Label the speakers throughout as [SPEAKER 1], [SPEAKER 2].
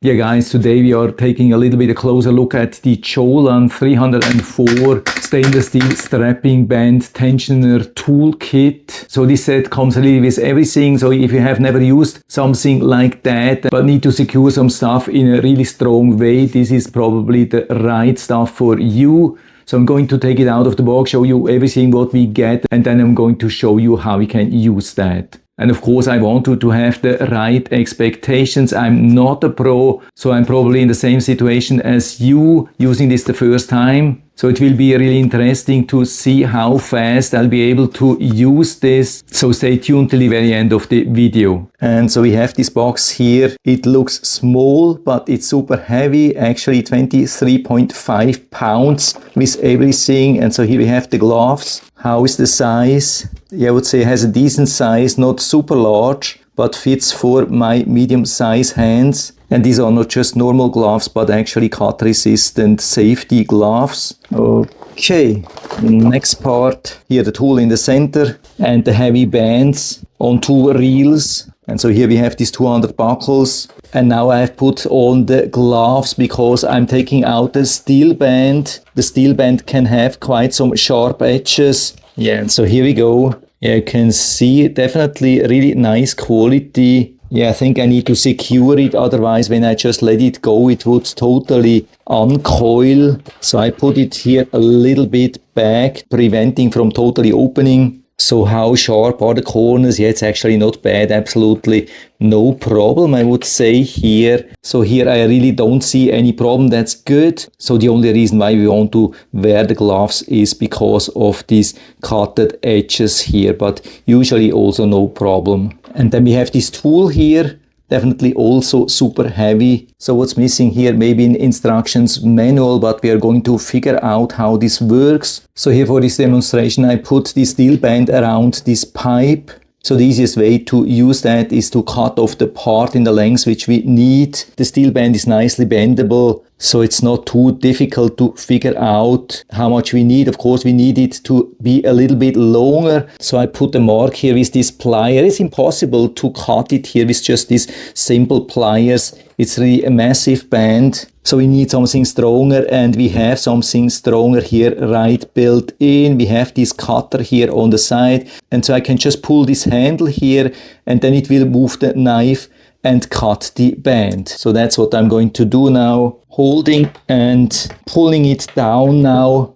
[SPEAKER 1] Yeah guys, today we are taking a little bit a closer look at the Jowlawn 304 stainless steel strapping band tensioner toolkit. So this set comes really with everything. So if you have never used something like that but need to secure some stuff in a really strong way, this is probably the right stuff for you. So I'm going to take it out of the box, show you everything what we get, and then I'm going to show you how we can use that. And of course, I want you to have the right expectations. I'm not a pro, so I'm probably in the same situation as you, using this the first time. So it will be really interesting to see how fast I'll be able to use this. So stay tuned till the very end of the video. And so we have this box here. It looks small, but it's super heavy. Actually 23.5 pounds with everything. And so here we have the gloves. How is the size? Yeah, I would say it has a decent size, not super large, but fits for my medium-sized hands. And these are not just normal gloves, but actually cut-resistant safety gloves. Okay, next part. Here the tool in the center and the heavy bands on 2 reels. And so here we have these 200 buckles. And now I have put on the gloves because I'm taking out the steel band. The steel band can have quite some sharp edges. Yeah, and so here we go. Yeah, you can see definitely really nice quality. Yeah, I think I need to secure it, otherwise when I just let it go, it would totally uncoil. So I put it here a little bit back, preventing from totally opening. So how sharp are the corners? Yeah, it's actually not bad, absolutely no problem, I would say here. So here I really don't see any problem, that's good. So the only reason why we want to wear the gloves is because of these cutted edges here, but usually also no problem. And then we have this tool here. Definitely also super heavy. So what's missing here? Maybe an instructions manual, but we are going to figure out how this works. So here for this demonstration, I put this steel band around this pipe. So the easiest way to use that is to cut off the part in the length which we need. The steel band is nicely bendable, so it's not too difficult to figure out how much we need. Of course, we need it to be a little bit longer. So I put a mark here with this plier. It's impossible to cut it here with just these simple pliers. It's really a massive band. So we need something stronger, and we have something stronger here right built in. We have this cutter here on the side, and so I can just pull this handle here and then it will move the knife and cut the band. So that's what I'm going to do now. Holding and pulling it down now.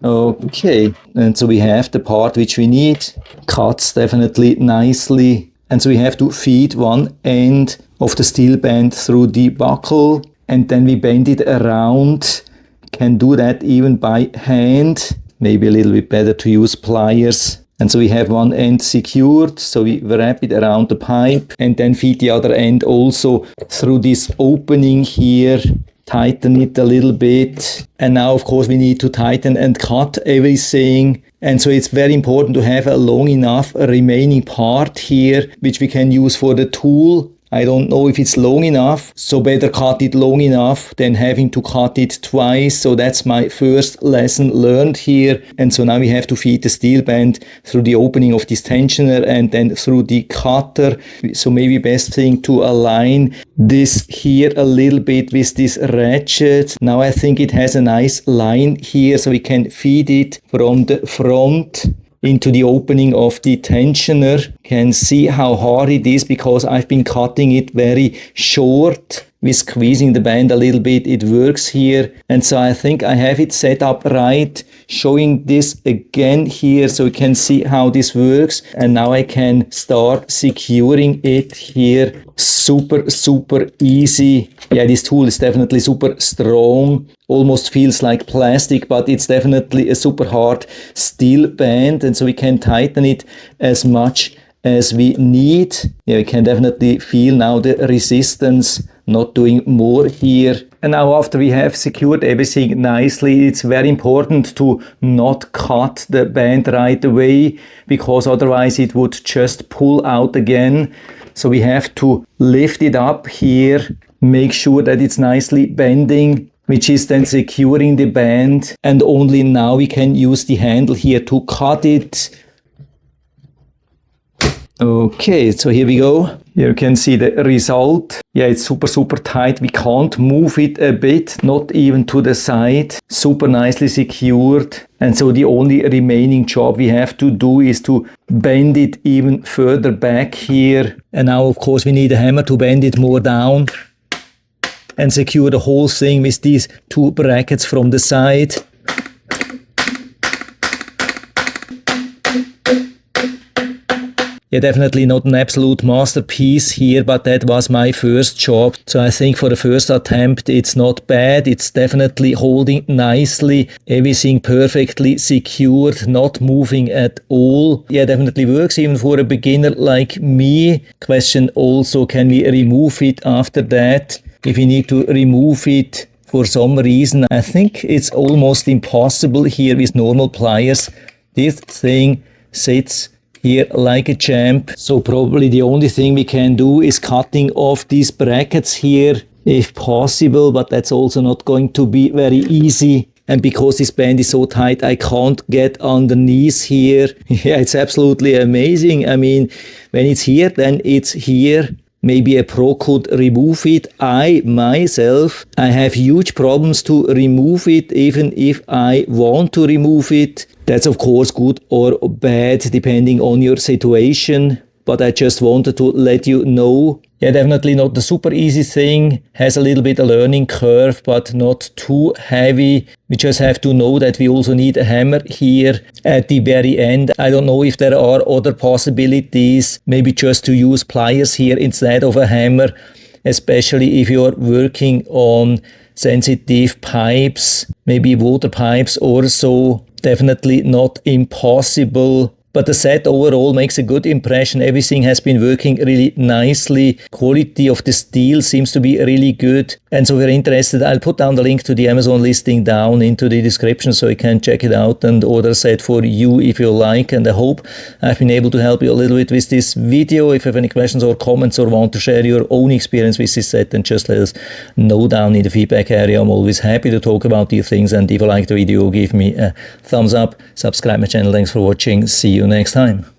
[SPEAKER 1] Okay, and so we have the part which we need. Cuts definitely nicely. And so we have to feed one end of the steel band through the buckle, and then we bend it around. Can do that even by hand. Maybe a little bit better to use pliers. And so we have one end secured, so we wrap it around the pipe and then feed the other end also through this opening here. Tighten it a little bit. And now of course we need to tighten and cut everything. And so it's very important to have a long enough remaining part here, which we can use for the tool. I don't know if it's long enough, so better cut it long enough than having to cut it twice. So that's my first lesson learned here. And so now we have to feed the steel band through the opening of this tensioner and then through the cutter. So maybe best thing to align this here a little bit with this ratchet. Now I think it has a nice line here, so we can feed it from the front into the opening of the tensioner. Can see how hard it is because I've been cutting it very short. With squeezing the band a little bit, it works here. And so I think I have it set up right. Showing this again here so you can see how this works. And now I can start securing it here. Super, super easy. Yeah, this tool is definitely super strong. Almost feels like plastic, but it's definitely a super hard steel band. And so we can tighten it as much as we need. Yeah, we can definitely feel now the resistance. Not doing more here. And now after we have secured everything nicely, it's very important to not cut the band right away, because otherwise it would just pull out again. So we have to lift it up here, make sure that it's nicely bending, which is then securing the band. And only now we can use the handle here to cut it. Okay, so here we go. Here you can see the result. Yeah, it's super tight. We can't move it a bit, not even to the side. Super nicely secured. And so the only remaining job we have to do is to bend it even further back here. And now, of course, we need a hammer to bend it more down and secure the whole thing with these two brackets from the side. Yeah, definitely not an absolute masterpiece here, but that was my first job. So I think for the first attempt, it's not bad. It's definitely holding nicely. Everything perfectly secured, not moving at all. Yeah, definitely works even for a beginner like me. Question also, can we remove it after that? If we need to remove it for some reason, I think it's almost impossible here with normal pliers. This thing sits here like a champ. So probably the only thing we can do is cutting off these brackets here if possible, but that's also not going to be very easy. And because this band is so tight, I can't get underneath here. Yeah, it's absolutely amazing. I mean, when it's here, then it's here. Maybe a pro could remove it. I have huge problems to remove it, even if I want to remove it. That's of course good or bad, depending on your situation. But I just wanted to let you know. Yeah, definitely not the super easy thing. Has a little bit a learning curve, but not too heavy. We just have to know that we also need a hammer here at the very end. I don't know if there are other possibilities. Maybe just to use pliers here instead of a hammer, especially if you're working on sensitive pipes, maybe water pipes or so. Definitely not impossible. But the set overall makes a good impression. Everything has been working really nicely. Quality of the steel seems to be really good. And so if you're interested, I'll put down the link to the Amazon listing down into the description so you can check it out and order a set for you if you like. And I hope I've been able to help you a little bit with this video. If you have any questions or comments or want to share your own experience with this set, then just let us know down in the feedback area. I'm always happy to talk about these things. And if you like the video, give me a thumbs up, subscribe my channel. Thanks for watching. See you next time.